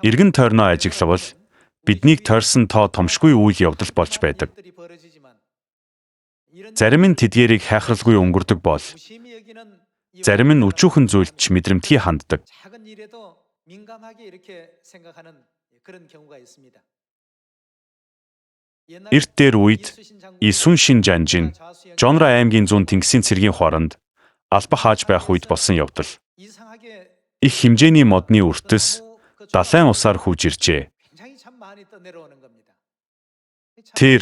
эргэн тойрноо ажиглавал биднийг тойрсон тоо томшгүй үйл явдал болж байдаг. Зарим нь тэдгээрийг хайхралгүй өнгөрдөг бол зарим нь өчүүхэн зүйлд ч мэдрэмтгий ханддаг. Эрт дээр үед Исүн шин жанжин Жонра аймгийн зүүн тэнгисийн цэргийн хооронд алба хааж байх үед болсон явдал. Их хэмжээний модны үртэс далайн усаар хүүж иржээ. Тэр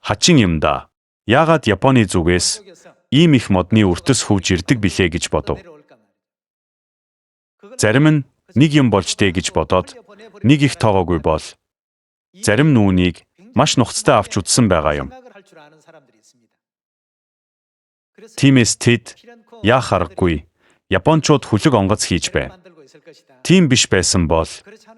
хачин юм да. Яагаад Японы зүгээс ийм их модны үртэс хүүж ирдэг билээ гэж бодов. Зарим нь нэг юм болж дээ гэж бодоод нэг их тоогоогүй бол зарим нь үүнийг маш нухацтай авч үзсэн байгаа юм. Тиймээс тэд яах аргагүй Япончууд хүлэг онгоц хийж байв. Тийм биш байсан бол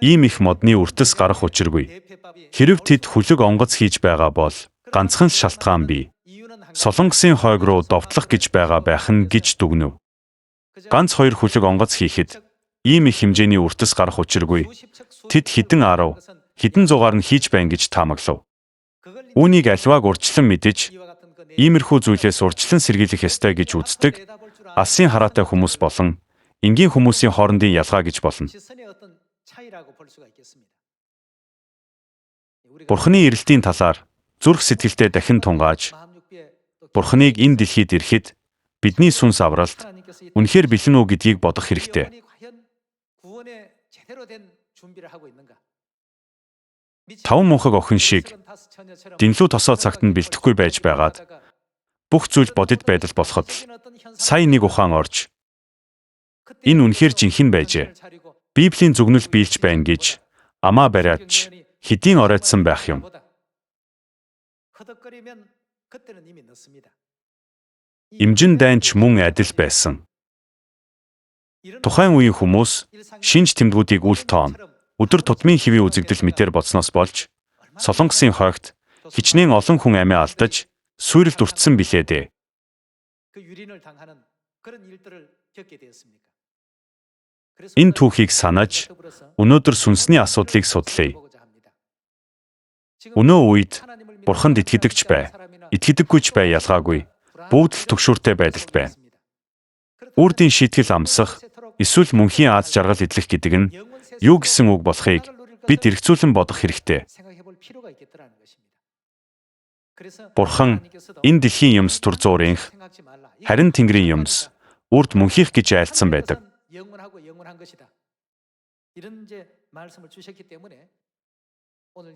ийм их модны үртэс гарах учиргүй. Хэрэв тэд хүлэг онгоц хийж байгаа бол ганцхан л шалтгаан бий. Солонгосын хойг руу довтлох гэж байгаа байх нь гэж дүгнэв. Ганц хоёр хүлэг онгоц хийхэд ийм их хэмжээний үртэс гарах учиргүй. Тэд хэдэн 10, хэдэн зугаар нь хийж байна гэж таамаглав. Үүнийг альвааг урьдчилан мэдэж, иймэрхүү зүйлээс урьдчилан сэргийлэх ёстой гэж үздэг алсын хараатай хүмүүс болон энгийн хүмүүсийн хоорондын ялгаа гэж болно. Бурхны ирэлтийн талаар зүрх сэтгэлдээ дахин тунгааж, Бурхныг энэ дэлхийд ирэхэд бидний сүнс авралт үнэхээр бэлэн үү гэдгийг бодох хэрэгтэй. Таван мунхаг охин шиг дэнлүү тосоо цагт нь бэлтгэхгүй байж байгаад бүх зүйл бодит байдал болоход сая нэг ухаан орж энэ үнэхээр жинхэнэ байжээ. Библийн зүгнэл биелж байна гэж амаа бариадч хэдийн оройтсан байх юм. Имжин дайнч мөн адил байсан. Тухайн үеийн хүмүүс шинж тэмдгүүдийг үл тоон өдөр тутмын хэвийн үзэгдэл мэтэр боцноос болж Солонгосын хойгт хичнээн олон хүн амиа алдаж сүйрэлд өртсөн билээ дээ. Энэ түүхийг санаж өнөөдөр сүнсний асуудлыг судлая. Өнөө үед Бурханд итгэдэгч бай, итгэдэггүйч бай ялгаагүй. Бүгд л түгшүүртэй байдалд байна. Үрдийн шийтгэл амсах, эсвэл мөнхийн аз жаргал эдлэх гэдэг нь юу гэсэн үг болохыг бид эргцүүлэн бодох хэрэгтэй. Бурхан энэ дэлхийн юмс түр зуурынх, харин Тэнгэрийн юмс үрд мөнхийх гэж айлцсан байдаг.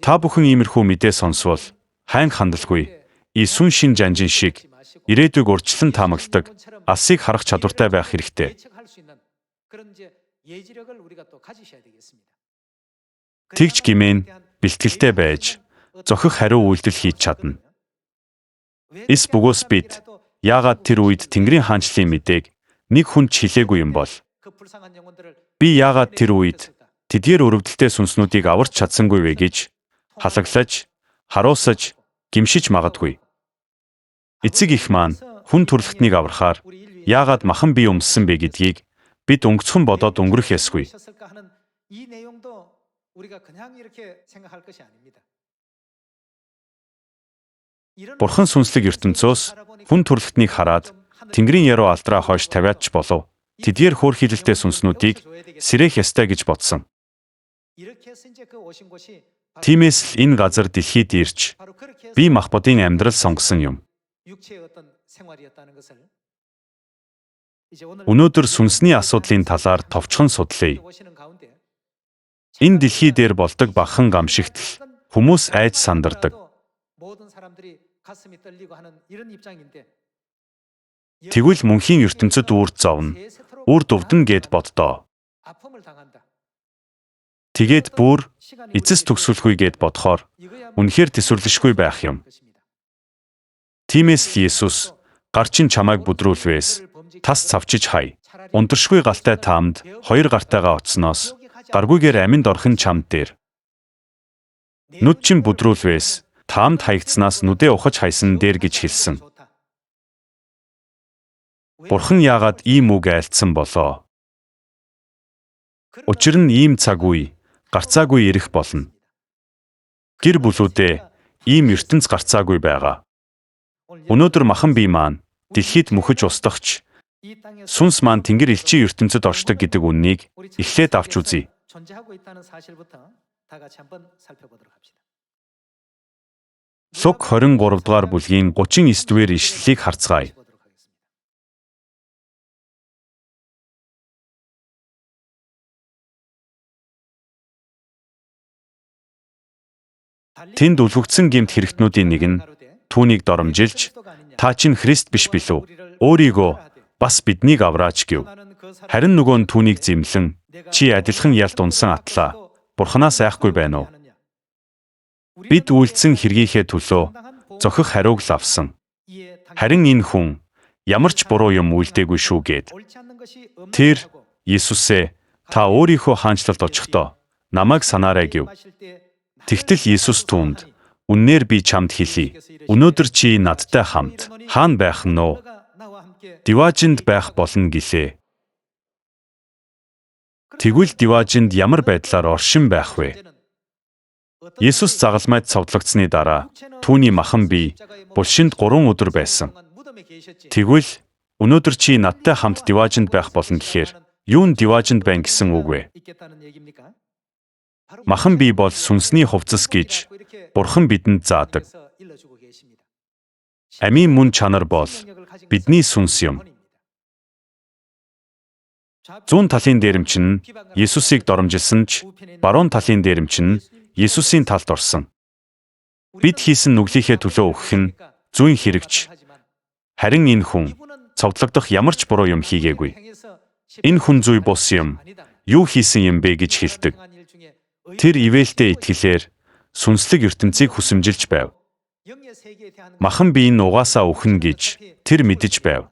Та бүхэн иймэрхүү мэдээ сонсвол хайн хандалгүй Исүн шин жанжин шиг ирээдүйг урьдчилан таамагладаг алсыг харах чадвартай байх хэрэгтэй. Тэгж гимэн бэлтгэлтэй байж зохих хариу үйлдэл хийж чадна. Эс бөгөөс бид яагаад тэр үед Тэнгэрийн хаанчлалын мэдээг нэг хүнд ч хэлээгүй юм бол би яагаад тэр үед тэдгээр өрөвдөлтэй сүнснүүдийг аварч чадсангүй вэ гэж халаглаж, харуусаж, гимшиж магадгүй. Эцэг их маань хүн төрөлхтнийг аврахаар яагаад махан бие өмссөн бэ гэдгийг бид өнгөцхөн бодоод өнгөрөх ёсгүй. Бурхан сүнслэг ертөнцөөс хүн төрөлхтнийг хараад Тэнгэрийн яруу алдраа хойш тавиад ч болов тэдгээр хөөрхийлөлтэй сүнснүүдийг сэрэх ёстой гэж бодсон. Тиймээс л энэ газар дэлхийд ирж бие махбодын амьдрал сонгосон юм. Өнөөдөр сүнсний асуудлын талаар товчхон судлая. Энэ дэлхий дээр болдог багахан гамшигтл хүмүүс айж сандардаг. Тэгвэл мөнхийн ертөнцид үрд зовно, үрд өвдөн гэд боддоо. Тэгээд бүр эцэс төгсөлгүй гэд бодохоор үнэхээр тэсвэрлэшгүй байх юм. Тиймээс л Есүс гарчин чамайг бүдрүүлвээс тас цавчиж хай. Унтаршгүй галтай таамд хоёр гартайгаа оцсноос гаргүйгээр аминд орхон чамд дээр. Нүд чин бүдрүүлвээс таамд хаягдсанаас нүдээ ухаж хайсан дээр гэж хэлсэн. Бурхан яагаад ийм үг айлтсан болоо? Учир нь ийм цаг үе гарцаагүй ирэх болно. Гэр бүлүүдээ ийм ертөнц гарцаагүй байгаа. Өнөөдөр махан бие маань дэлхийд мөхөж устгахч сүнс маань Тэнгэр элчин ертөнцид оршдог гэдэг үннийг эхлээд авч үзье. Луг 23 дугаар бүлгийн 39-р ишлэлийг харцгаая. Тэнд үлгэгдсэн гэмт хэрэгтнүүдийн нэг нь түүнийг доромжилж, "Та чинь Христ биш билүү? Өөрийгөө бас биднийг авраач" гэв. Харин нөгөө нь түүнийг зэмлэн, "Чи адилхан ялт унсан атлаа. Бурханаас айхгүй байна уу? Бид үйлдсэн хэргийнхээ төлөө зохих хариуг л авсан. Харин энэ хүн ямар ч буруу юм үйлдээгүй шүү" гэд. Тэр Иесусээ "Та өөрийнхөө хаанчлалд очихдоо намайг санаарай" гэв. Тэгтэл Иесус түүнд "Үннээр би чамд хэлье. Өнөөдөр чи надтай хамт хаана байх нь вэ? Диваажинд байх болно" гэлээ. Тэгвэл диваажинд ямар байдлаар оршин байх вэ? Иесус загалмайд цовдлогдсны дараа түүний махан бие булшинд 3 өдөр байсан. Тэгвэл "Өнөөдөр чи надтай хамт диваажинд байх болно" гэхээр юунд диваажинд байна гэсэн үг вэ? Махан бие бол сүнсний хувцас гэж Бурхан бидэнд заадаг. Амийн мөн чанар бол бидний сүнс юм. Зүүн талын дээрэмч нь Иесусыг доромжилсан ч баруун талын дээрэмч нь Иесусийн талд орсон. Бид хийсэн нүглийнхээ төлөө өгөх нь зүйн хэрэгч. Харин энэ хүн цовдлогдох ямар ч буруу юм хийгээгүй. Энэ хүн зүй бус юм. Юу хийсэн юм бэ гэж хэлдэг. Тэр ивэлтэй итгэлээр сүнслэг ертөнцийг хүсэмжилж байв. Махан бие нь угаасаа үхэн гэж тэр мэдэж байв.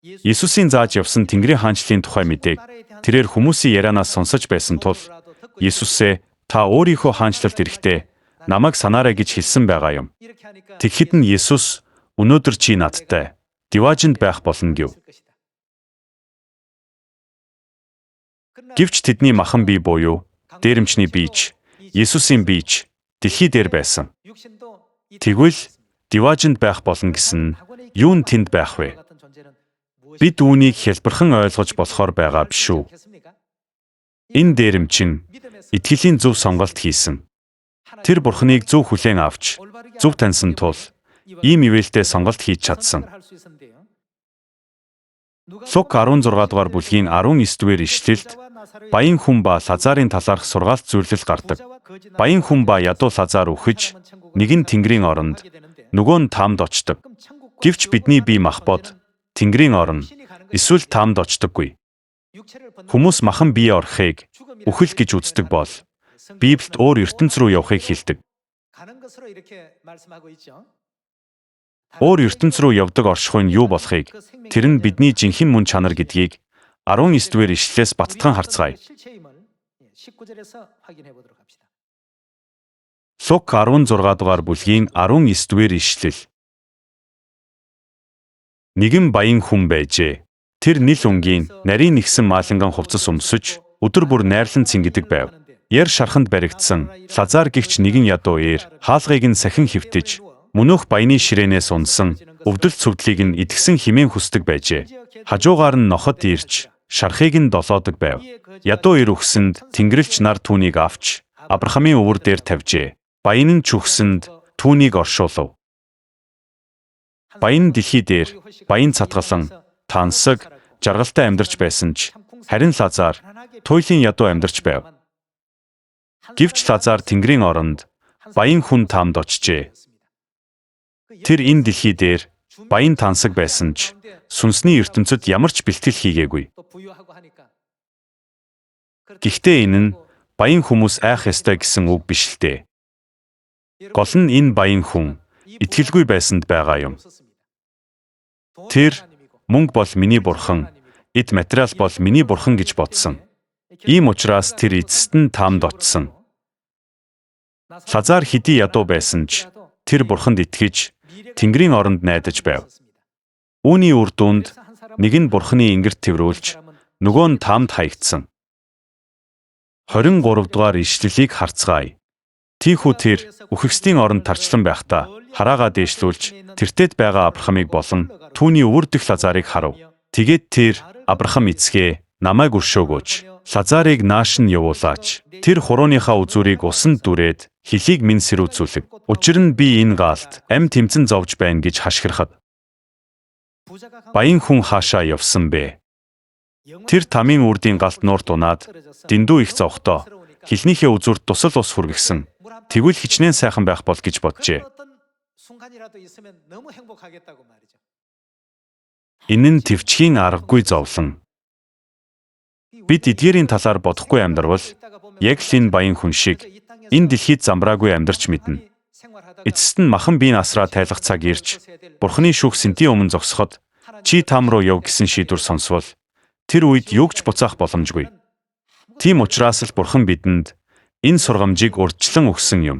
Иесусийн зааж явсан Тэнгэрийн хаанчлалын тухай мэдээг тэрээр хүмүүсийн ярианаас сонсож байсан тул Иесусээ "Та өөрийнхөө хаанчлалд ирэхдээ намайг санаарай" гэж хэлсэн байгаа юм. Тэгэхэд нь Иесус "Өнөөдөр чи надтай диваажинд байх болно" гэв. Гэвч тэдний махан бие буюу дээрэмчний биеч, Иесусийн биеч дэлхий дээр байсан. Тэгвэл диваажинд байх болно гэсэн нь юу нь тэнд байх вэ? Бид үүнийг хэлбэрхэн ойлгож болохоор байгаа биш үү? Энэ дээрэмчин итгэлийн зөв сонголт хийсэн. Тэр Бурханыг зөв хүлээн авч, зөв таньсан тул ийм ивэлтэй сонголт хийж чадсан. Луг 16 дугаар бүлгийн 19-р ишлэлд баян хүн ба Лазарын талаарх сургаалт зүйлэл гардаг. Баян хүн ба ядуу Лазар үхэж, нэг нь Тэнгэрийн оронд, нөгөө нь таамд очдог. Гэвч бидний бие махбод Тэнгэрийн орон эсвэл таамд очдоггүй. Хүмүүс махан бие орохыг үхэл гэж үздэг бол Библиэд өөр ертөнц рүү явахыг хэлдэг. Өөр ертөнц рүү явдаг оршихуйн юу болохыг, тэр нь бидний жинхэнэ мөн чанар гэдгийг 19-р ишлэлээс баттган харцгаая. Луг 16 дугаар бүлгийн 19-р ишлэл. Нэгэн баян хүн байжээ. Тэр нил өнгийн нарийн нэгсэн маалинган хувцас өмсөж, өдөр бүр найрлан цэнгэдэг байв. Яр шарханд баригдсан Лазар гэгч нэгэн ядуу ээр хаалгыг нь сахин хэвтэж, мөнөөх баяны ширээнээс унсан өвдөлт сүвдлийг нь идгсэн химэн хүсдэг байжээ. Хажуугаар нь нохот ирж шархыг нь долоодог байв. Ядуу эр өгсөнд Тэнгэрлэгч нар түүнийг авч Авраамийн өвөр дээр тавьжээ. Баян нь чүхсэнд түүнийг оршуулв. Баян дэлхий дээр баян цатгалан, тансаг, жаргалтай амьдарч байсан ч харин Лазар туйлын ядуу амьдарч байв. Гэвч Лазар Тэнгэрийн оронд баян хүн таамд очжээ. Тэр энэ дэлхий дээр баян тансаг байсан ч сүнсний ертөнцид ямар ч бэлтгэл хийгээгүй. Гэхдээ энэ нь баян хүмүүс айх ёстой гэсэн үг биш л дээ. Гол нь энэ баян хүн итгэлгүй байсанд байгаа юм. Тэр мөнгө бол миний бурхан, эд материал бол миний бурхан гэж бодсон. Ийм учраас тэр эцэст нь таамд очсон. Лазар хэдий ядуу байсан ч тэр бурханд итгэж Тэнгэрийн оронд найдаж байв. Үүний үр дүнд нэг нь бурханы ингэрт тэрвүүлж, нөгөө нь таамд хаягдсан. 23 дугаар ишлэлийг харцгаая. Тийхүү тэр үхэгсдийн оронд тарчлан байхдаа хараага дээшлүүлж тэртет байгаа Авраамыг болон түүний өвөр дэх Лазарыг харав. Тэгээд тэр Авраам эцгээ намайг өршөөгөөч. Лазарыг нааш нь явуулаач. Тэр хурууныхаа үзүүрийг усанд дүрээд хөлийг минь сэрүүцүүлэг. Учир нь би энэ гаалт амь тэмцэн зовж байна гэж хашгирахад баян хүн хаашаа явсан бэ? Тэр тамийн үрдийн галт нуурт унаад дэндүү их зовхдоо хилнийхээ үзүүрт тусал ус хүргэсэн. Тэгвэл хичнээн сайхан байх бол гэж боджээ. Энэ нь төвчхийн аргагүй зовлон. Бид эдгээрийн талаар бодохгүй амьдрал яг л энэ баян хүн шиг энэ дэлхийд замбраагүй амьдарч мэднэ. Эцэст нь махан биеийн асраа тайлах цаг ирж Бурхны шүүх сэнтийн өмнө зогсоход чи там руу яв гэсэн шийдвэр сонсвол тэр үед юугч буцаах боломжгүй. Тийм учраас л Бурхан бидэнд энэ сургамжийг урьдчилан өгсөн юм.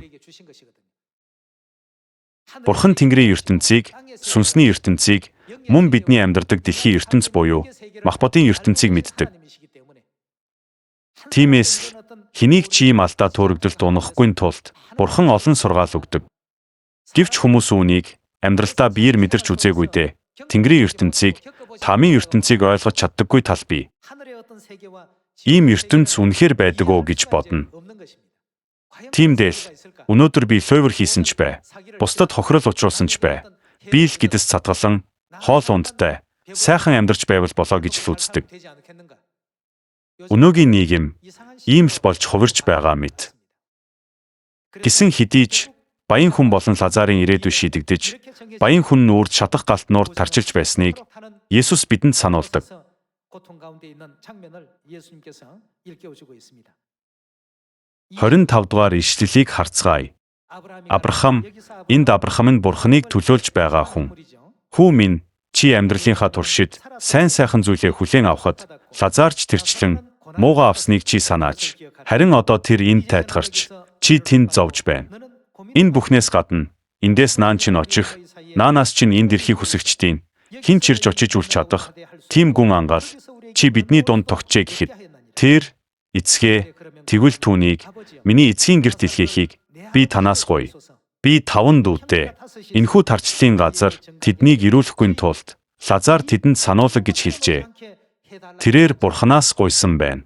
Бурхан Тэнгэрийн ертөнцийг, сүнсний ертөнцийг, мөн бидний амьдардаг дэлхийн ертөнц буюу Махбодын ертөнцийг мэддэг. Тиймээс л хэнийг ч ийм алдаа төөрөгдөлд унахгүй тулд Бурхан олон сургаал өгдөг. Гэвч хүмүүс үүнийг амьдралдаа биеэр мэдэрч үзээгүй дээ. Тэнгэрийн ертөнцийг, тамийн ертөнцийг ойлгож чаддаггүй тал бий. Ийм ертөнц үнэхээр байдаг уу гэж бодно. Тиймдээ л өнөөдөр би лойвор хийсэн ч бай. Бусдад хохирол учруулсан ч бай. Би л гэдэс цатгалан, хоол ундтай, сайхан амьдарч байвал болоо гэж л үздэг. Өнөөгийн нийгэм ийм л болж хувирч байгаа мэт. Гисэн хэдий ч баян хүн болон Лазарын ирээдүй шийдэгдэж, баян хүн нүүрд шатах галт нуурд тарчилж байсныг Есүс бидэнд сануулдаг. 25 дугаар ишлэлийг харцгаая. Авраам, энд Авраам нь Бурханыг төлөөлж байгаа хүн. Хүү минь, чи амьдралынхаа туршид сайн сайхан зүйлээ хүлээн авахад Лазарч тэрчлэн муугаа авсныг чи санаач. Харин одоо тэр энд тайтгарч, чи тэнд зовж байна. Энэ бүхнээс гадна, эндээс наан чинь очих, наанаас чинь энд ирэхийг хүсэгчдийн хэн ч ирж очиж үл чадах, тийм гүн ангаал, чи бидний дунд тогтжээ гэхэд, тэр эцгээ тэгвэл түүнийг миний эцгийн гэрт илгээхийг би танаас гуй. Би 5 дүүтэй. Энэхүү тарчлалын газар тэднийг ирүүлэхгүй тулд Лазар тэдэнд сануулга гэж хэлжээ. Тэрээр Бурханаас гуйсан байна.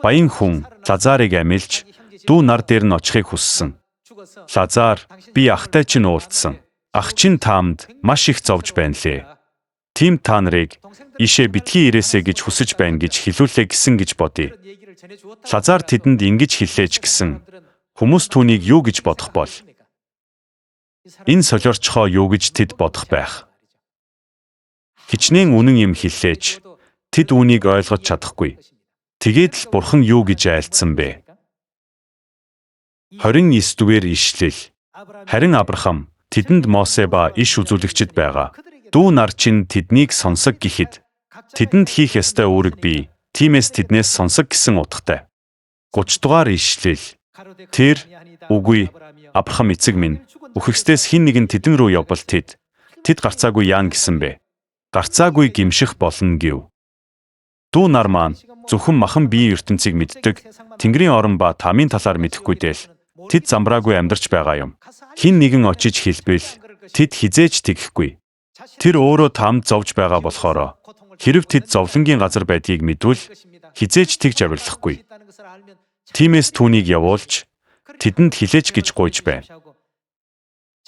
Баян хүн Лазарыг амилж дүү нар дээр нь очихыг хүссэн. Лазар, би ахтай чинь уулзсан. Ах чинь таамд маш их зовж байна лээ. Тийм та нарыг ишээ битгий ирээсэ гэж хүсэж байна гэж хэлүүлээ гэсэн гэж бодъё. Лазар тэдэнд ингэж хэллээч гэсэн. Хүмүүс түүнийг юу гэж бодох бол? Энэ солиорчхоо юу гэж тэд бодох байх? Хичнээн үнэн юм хэллээч. Тэд үүнийг ойлгож чадахгүй. Тэгээд л Бурхан юу гэж айлдсан бэ? 29 дугаар ишлэл. Харин Авраам тэдэнд Мосе ба иш үзүүлэгчд байгаа. Дүү нар чинь тэднийг сонсог гэхэд тэдэнд хийх ёстой үүрэг бий. Тиймээс тэднээс сонсог гэсэн утгатай. 30 дугаар ишлэл. Тэр үгүй Авраам эцэг минь үхэгсдээс хэн нэгэн тэдэн рүү явбал тэд гарцаагүй яан гэсэн бэ? Гарцаагүй гимших болно гэв. Дүү нар маань зөвхөн махан биеийн ертөнцийг мэддэг, Тэнгэрийн орон ба тамийн талаар мэдэхгүй дээл тэд замбраагүй амьдарч байгаа юм. Хэн нэгэн очиж хэлбэл тэд хизээч тэгэхгүй. Тэр өөрөө тамд зовж байгаа болохоор хэрэв тэд зовлонгийн газар байдгийг мэдвэл хизээч тэгж авирлахгүй. Тиймээс түүнийг явуулж тэдэнд хилээч гэж гуйж байна.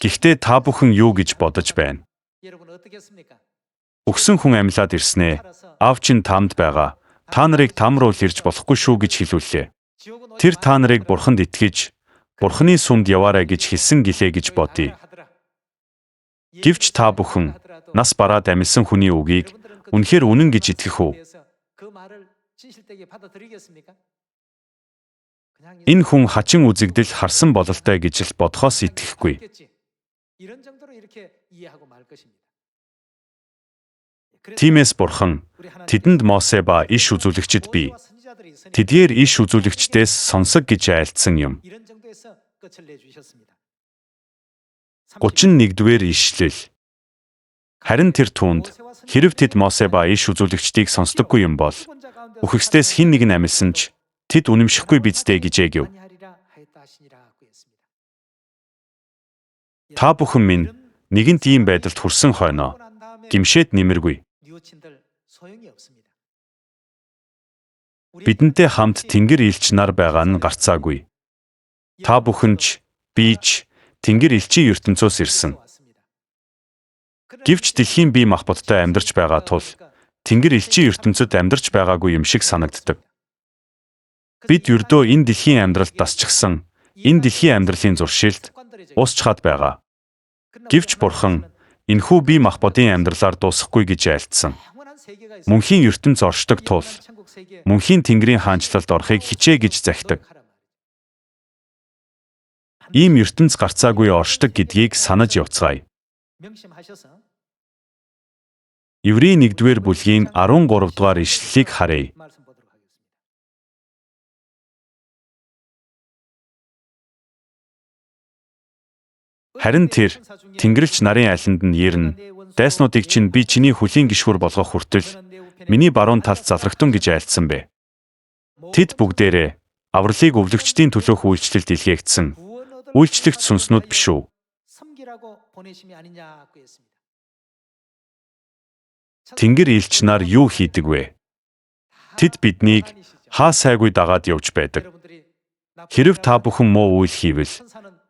Гэхдээ та бүхэн юу гэж бодож байна? Өгсөн хүн амьлаад ирснээ. Аав чинь тамд байгаа. Та нарыг там руу л ирж болохгүй шүү гэж хэлүүллээ. Тэр та нарыг Бурханд итгэж, Бурханы сүмд яваарай гэж хэлсэн гэлээ гэж бодъё. Гэвч та бүхэн нас бараад амьсан хүний үгийг үнэхээр үнэн гэж итгэх үү? Энэ хүн хачин үзэгдэл харсан бололтой гэж л бодхоос итгэхгүй. Тиймээс Бурхан тэдэнд Мосе ба иш үзүүлэгчд бий. Тэдгээр иш үзүүлэгчдээс сонсог гэж айлдсан юм. 31 дугаар ишлэл. Харин тэр түүнд хэрэв тэд Мосе ба иш үзүүлэгчдийг сонсдоггүй юм бол үхэгсдээс хэн нэг нь амьсан ч Тэд үнэмшихгүй биздэй гэжээ гэв. Та бүхэн минь нэгэнт ийм байдалд хүрсэн хойноо гимшээд нэмэргүй. Бидэнтэй хамт Тэнгэр элч нар байгаа нь гарцаагүй. Та бүхэн ч би ч Тэнгэр элчийн ертөнцөөс ирсэн. Гэвч дэлхийн бие махбодтой амьдарч байгаа тул Тэнгэр элчийн ертөнцөд амьдарч байгаагүй юм шиг санагддаг. Бид ердөө энэ дэлхийн амьдралд дасчихсан, энэ дэлхийн амьдралын зуршилд усчхаад байгаа. Гэвч Бурхан энэхүү бие махбодын амьдралаар дуусахгүй гэж айлтсан. Мөнхийн ертөнц оршдог тул мөнхийн Тэнгэрийн хаанчлалд орохыг хичээ гэж захидаг. Ийм ертөнц гарцаагүй оршдог гэдгийг санаж явцгаая. Еврей 1-р бүлгийн 13 дугаар ишлэлийг харъя. Харин тэр Тэнгэрлэгч нарын алинд нь ирнэ. Дайснуудыг чинь би чиний хөлийн гишүүр болгох хүртэл миний баруун талд залрагтун гэж айлтсан бэ. Тэд бүгдээрээ авралыг өвлөгчдийн төлөөх үйлчлэлд илгээгдсэн. Үйлчлэгч сүнснүүд биш үү? Тэнгэр элч нар юу хийдэг вэ? Тэд биднийг хаа сайгүй дагаад явж байдаг. Хэрэв та бүхэн муу үйл хийвэл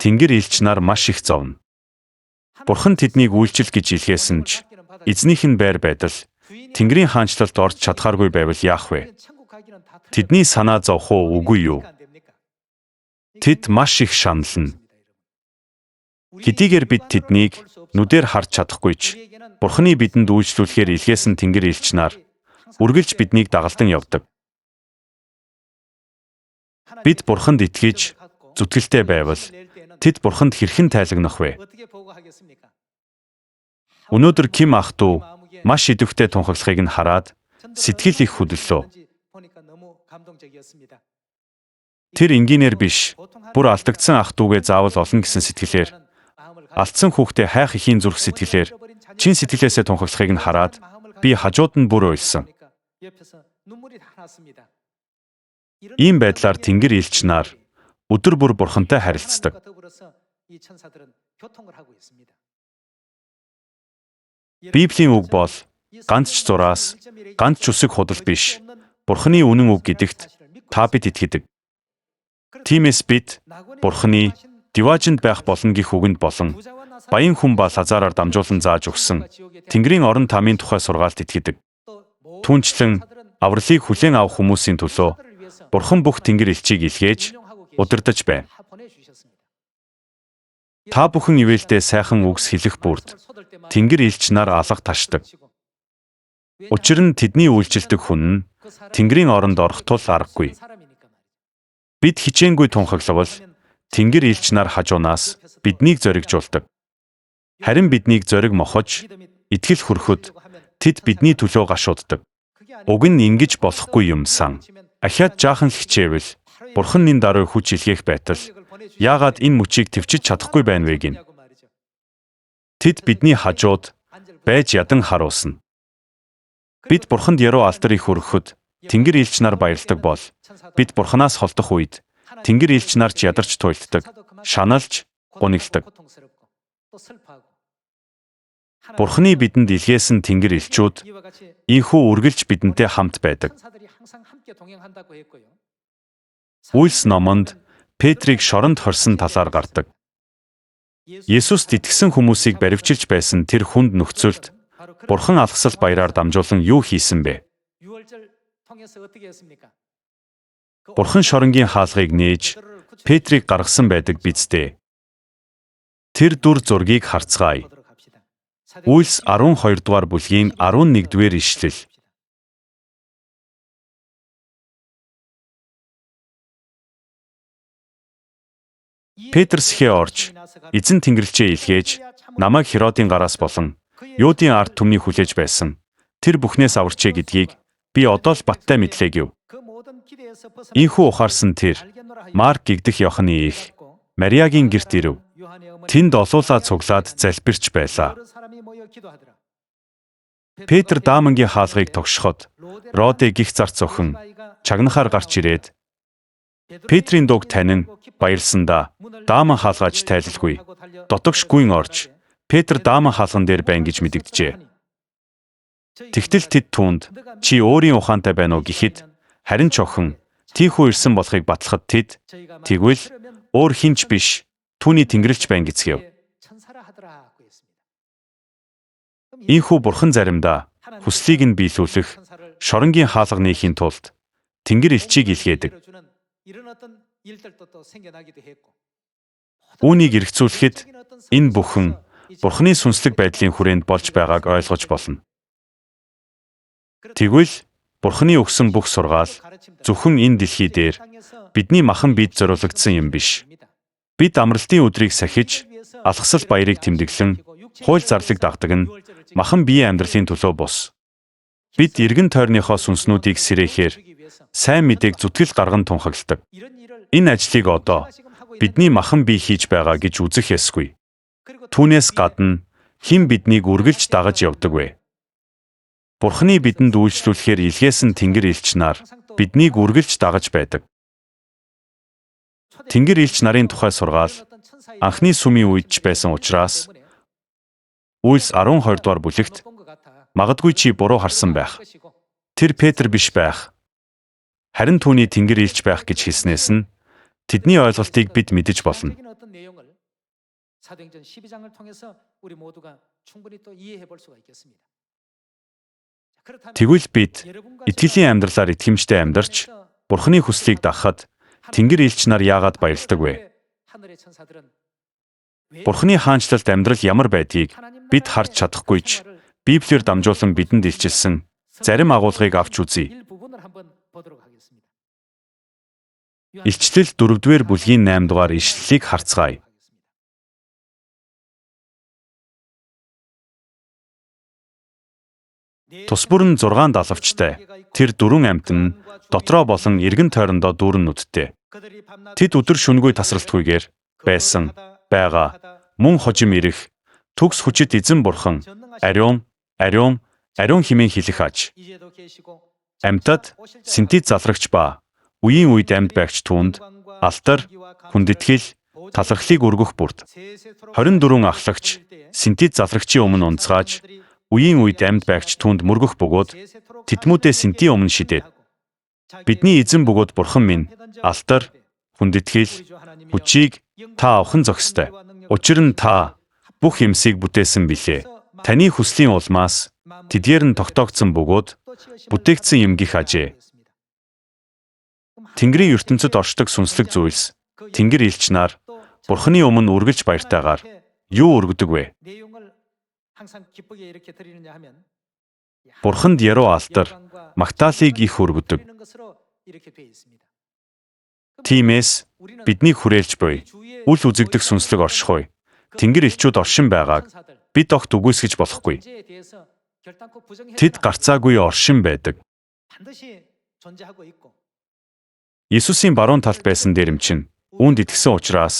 Тэнгэр элч нар маш их зовно. Бурхан тэднийг үйлчил гэж илгээсэн ч эзнийх нь байр байдал Тэнгэрийн хаанчлалд орж чадхааргүй байвал яах вэ? Тэдний санаа зовх уу үгүй юу? Тэд маш их шанална. Хэдийгээр бид тэднийг нүдээр харж чадахгүй ч Бурханы бидэнд үйлчлүүлэхээр илгээсэн Тэнгэр элч нар үргэлж биднийг дагалдан явдаг. Бид Бурханд итгэж зүтгэлтэй байвал тэд Бурханд хэрхэн тайлагнах вэ? Өнөөдөр Ким ах дүү маш идэвхтэй тунхаглахыг нь хараад сэтгэл их хөдлөлөө. Тэр энгийнээр биш, бүр алдагдсан ах дүүгээ заавал олно гэсэн сэтгэлээр, алдсан хүүхдээ хайх ихийн зүрх сэтгэлээр, чин сэтгэлээсээ тунхаглахыг нь хараад би хажууд нь бүр уйлсан. Ийм байдлаар Тэнгэр элч нар өдөр бүр Бурхантай харилцдаг. Библийн үг бол ганц ч зураас, ганц ч үсэг худал биш. Бурханы үнэн үг гэдэгт та бид итгэдэг. Тиймээс бид Бурханы Диваажинд байх болно гэх үгэнд болон баян хүн ба Лазараар дамжуулан зааж өгсөн Тэнгэрийн орон тамийн тухай сургаалт итгэдэг. Түүнчлэн авралыг хүлээн авах хүмүүсийн төлөө Бурхан бүх Тэнгэр элчийг илгээж удирдах байна. Та бүхэн ивэлдээ сайхан үгс хэлэх бүрд Тэнгэр элч нар алга ташдаг. Учир нь тэдний үйлчилдэг хүн нь Тэнгэрийн оронд орох тул аргагүй. Бид хичээнгүй тунхаглавал Тэнгэр элч нар хажуунаас биднийг зоригжуулдаг. Харин биднийг зориг мохож, итгэл хүрхөд тэд бидний төлөө гашууддаг. Уг нь ингэж болохгүй юм сан. Ахиад жаахан л хичээвэл Бурхан энэ даруй хүч илгээх байтал яагаад энэ мөчийг төвчж чадахгүй байна вэ гин. Тэд бидний хажууд байж ядан харуулна. Бид Бурханд яруу алдар их өргөхөд Тэнгэр элч нар баярлдаг бол бид Бурханаас холдох үед Тэнгэр элч нар ч ядарч туйлддаг, шаналж, гунигладаг. Бурханы бидэнд илгээсэн Тэнгэр элчүүд ийхүү үргэлж бидэнтэй хамт байдаг. Үйлс номонд Петрийг шоронд хорсон талаар гардаг. Есүст итгэсэн хүмүүсийг баривчилж байсан тэр хүнд нөхцөлд Бурхан алгасал баяраар дамжуулан юу хийсэн бэ? Бурхан шоронгийн хаалгыг нээж Петрийг гаргасан байдаг биз дээ. Тэр дүр зургийг харцгаая. Үйлс 12 дугаар бүлгийн 11-р ишлэл. Петр сэхээ орж, эзэн Тэнгэрлэгчээ илгээж, намайг Херодын гараас болон Юудын ард түмний хүлээж байсан. Тэр бүхнээс аварчээ гэдгийг би одоо л баттай мэдлээ гэв. Ийхүү ухаарсан тэр Марк гэгдэх Иоханны их Мариагийн гэрт ирэв. Тэнд олуулаа цуглаад залбирч байлаа. Петр даамангийн хаалгыг тогшоход Роде гих зарц охин чагнахаар гарч ирээд Петрийн дуг танин баярлсандаа дааман хаалгач тайлалгүй. Дотогш гүйн орж Петр дааман хаалган дээр байна гэж мэдэгджээ. Тэгтэл тэд түүнд чи өөрийн ухаантай байна уу гэхэд харин ч охин тийхүү ирсэн болохыг батлахад тэд тэгвэл өөр хинч биш түүний тэнгэрлэгч байна гэцгээв. Ийхүү бурхан заримдаа хүслийг нь биелүүлэх шоронгийн хаалга нээхийн тулд тэнгэр элчийг илгээдэг. Үүнийг эргцүүлэхэд энэ бүхэн бурханы сүнслэг байдлын хүрээнд болж байгааг ойлгож болно. Тэгвэл бурханы өгсөн бүх сургаал зөвхөн энэ дэлхий дээр бидний махан биед зориулагдсан юм биш. Бид амралтын өдрийг сахиж, алгасал баярыг тэмдэглэн, хууль зарлыг дагдаг нь махан биеийн амьдралын төлөө бус. Бид эргэн тойрныхоо сүнснүүдийг сэрэхээр сайн мэдээг зүтгэл гарган тунхагладаг. Энэ ажлыг одоо бидний махан бие хийж байгаа гэж үзэх ёсгүй. Түүнээс гадна хэн биднийг үргэлж дагаж явдаг вэ? Бурханы бидэнд үйлчлүүлэхээр илгээсэн Тэнгэр элч нар биднийг үргэлж дагаж байдаг. Тэнгэр элч нарын тухай сургаал анхны сүмийн үед ч байсан учраас Үйлс 12 дугаар бүлэгт магадгүй чи буруу харсан байх. Тэр Петр биш байх. Харин түүний Тэнгэр элч байх гэж хэлснээс нь тэдний ойлголтыг бид мэдэж болно. Тэгвэл бид итгэлийн амьдралаар итгэмжтэй амьдарч Бурханы хүслийг дагахад Тэнгэр элч нар яагаад баярлдаг вэ? Бурханы хаанчлалд амьдрал ямар байдгийг бид харж чадахгүй ч Библиэр дамжуулан бидэнд илчилсэн зарим агуулгыг авч үзье. Илчлэл 4-р бүлгийн 8 дугаар ишлэлийг харцгаая. Тус бүр нь 6 далавчтай. Тэр 4 амтэн дотроо болон эргэн тойрондоо дүүрэн нүдтэй. Тэд өдөр шөнөгүй тасралтгүйгээр байсан, байгаа, мөн хожим ирэх, төгс хүчит эзэн бурхан, ариун хэмээн хэлэх аж. Амьтад синтез залрагч ба үеийн үед амьд байгч түүнд алтар, хүндэтгэл, талархлыг өргөх бүрд 24 ахлагч синтез залрагчийн өмнө унцгааж үеийн үед амьд байгч түүнд мөргөх бөгөөд титмүүдээ синтийн өмнө шидээд бидний эзэн бөгөөд бурхан минь алтар, хүндэтгэл, хүчийг та авах нь зохистой. Учир нь та бүх юмсыг бүтээсэн билээ. Таны хүслийн улмаас тэдгээр нь тогтоогдсон бөгөөд бүтээгдсэн юм гих ажээ. Тэнгэрийн ертөнцид оршдог сүнслэг зүйлс, Тэнгэр элч нар Бурханы өмнө үргэлж баяртайгаар юу өргөдөг вэ? Бурханд яруу алтар, магтаалыг их өргөдөг. Тиймээс бидний хүрээлж буй үл үзэгдэх сүнслэг оршихуй Тэнгэр элчүүд оршин байгааг бид огт үгүйсгэж болохгүй. Тэд гарцаагүй оршин байдаг. Иесусийн баруун талд байсан дээрэмчин үүнд итгэсэн учраас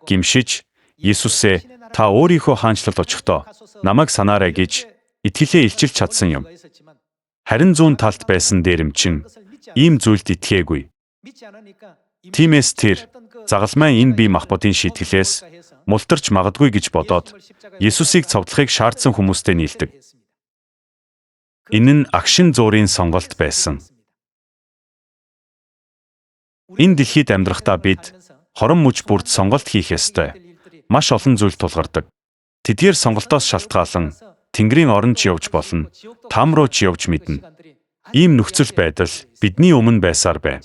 гимшиж Иесусээ та өөрийнхөө хаанчлалд очихдоо намайг санаарай гэж итгэлээ илчилж чадсан юм. Харин зүүн талд байсан дээрэмчин ийм зүйлд итгээгүй. Тиймээс тэр загалмай энэ бие махбодын шийтгэлээс мултарч магадгүй гэж бодоод Иесусыг цовдлохыг шаардсан хүмүүстэй нийлдэг. Энэ нь агшин зуурын сонголт байсан. Энэ дэлхийд амьдрахдаа бид хорон мөж бүрд сонголт хийх ёстой. Маш олон зүйл тулгардаг. Тэдгээр сонголтоос шалтгаалan Тэнгэрийн оронд ч явж болно, там руу ч явж мэднэ. Ийм нөхцөл байдал бидний өмнө байсаар байна.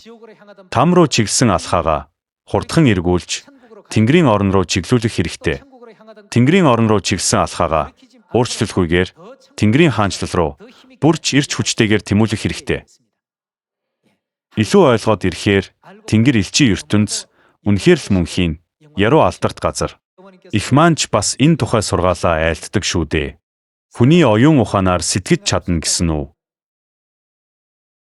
Там руу чиглэсэн алхаагаа хурдхан эргүүлж Тэнгэрийн орон руу чиглүүлэх хэрэгтэй. Тэнгэрийн орон руу чиглэсэн алхаагаа өөрчлөлгүйгээр Тэнгэрийн хаанчлал руу бүрч ирч хүчтэйгээр тэмүүлэх хэрэгтэй. Илүү ойлгоод ирэхээр Тэнгэр элчийн ертөнц үнэхээр л мөнхийн яруу алдарт газар. Их маань ч бас энэ тухай сургаалаа айлтдаг шүү дээ. Хүний оюун ухаанаар сэтгэж чадна гэсэн үү?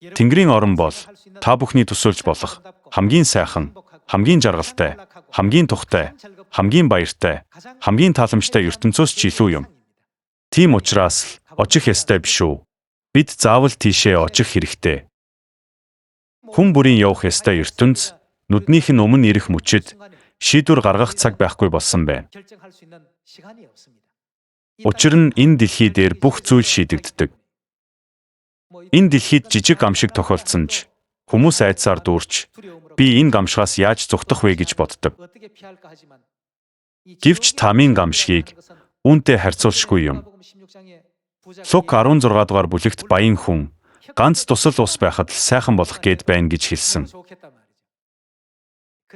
Тэнгэрийн орон бол та бүхний төсөөлж болох хамгийн сайхан, хамгийн жаргалтай, хамгийн тухтай, хамгийн баяртай, хамгийн тааламжтай ертөнцөөс ч илүү юм. Тийм учраас очих ёстой биш үү? Бид заавал тийшээ очих хэрэгтэй. Хүн бүрийн явах ёстой ертөнц Нүднийх нь өмнө ирэх мөчид шийдвэр гаргах цаг байхгүй болсон байна. Учир нь энэ дэлхий дээр бүх зүйл шийдэгддэг. Энэ дэлхийд жижиг гам шиг тохиолдсон ч хүмүүс айдсаар дүүрч би энэ гамшгаас яаж зүгтах вэ гэж боддог. Гэвч тамийн гамшгийг үүнтэй харьцуулшгүй юм. Лук 16 дугаар бүлэгт баян хүн ганц тусал ус байхад л сайхан болох гээд байна гэж хэлсэн.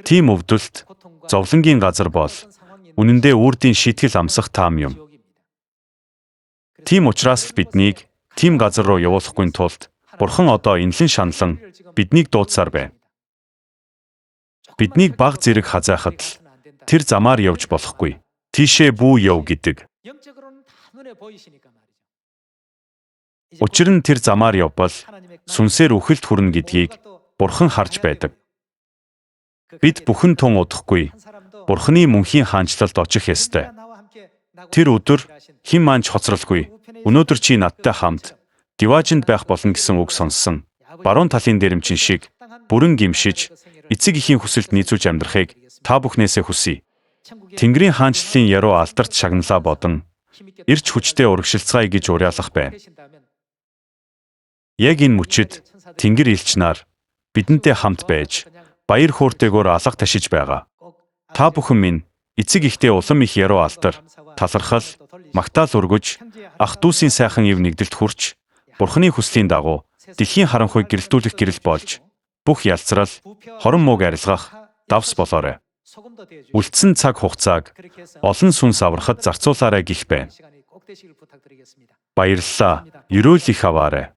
Тийм өвдөлт зовлонгийн газар бол үнэндээ үрдийн шийтгэл амсах таам юм. Тийм учраас л биднийг тийм газар руу явуулахгүй тулд Бурхан одоо инлэн шаналн биднийг дуудсаар байна. Биднийг баг зэрэг хазайхад л тэр замаар явж болохгүй. Тийшээ бүү яв гэдэг. Учир нь тэр замаар явбал сүнсээр үхэлд хүрнэ гэдгийг Бурхан харж байдаг. Бид бүхэн тун удахгүй Бурханы мөнхийн хаанчлалд очих ёстой. Тэр өдөр хэн маань ч хоцролгүй өнөөдөр чи надтай хамт Диваажинд байх болно гэсэн үг сонссон. Баруун талын дээрэмчин шиг бүрэн гимшиж эцэг эхийн хүсэлд нийцүүлж амьдрахыг та бүхнээсээ хүсье. Тэнгэрийн хаанчлалын яруу алдарт шагналаа бодон эрч хүчтэй урагшилцгаая гэж уриалах байна. Яг энэ мөчид Тэнгэр элч нар бидэнтэй хамт байж баяр хөөртэйгээр алга ташиж байгаа. Та бүхэн минь эцэг ихтэй улам их яруу алдар, талархал, магтаал өргөж, ах дүүсийн сайхан ив нэгдэлт хүрч, Бурханы хүслийн дагуу дэлхийн харанхуйг гэрэлтүүлэх гэрэл болж, бүх ялцрал, хорон мууг арилгах давс болоорой. Үлдсэн цаг хугацааг олон сүнс аврахад зарцуулаарай гэх байна. Баярлалаа. Ерөөл их аваарай.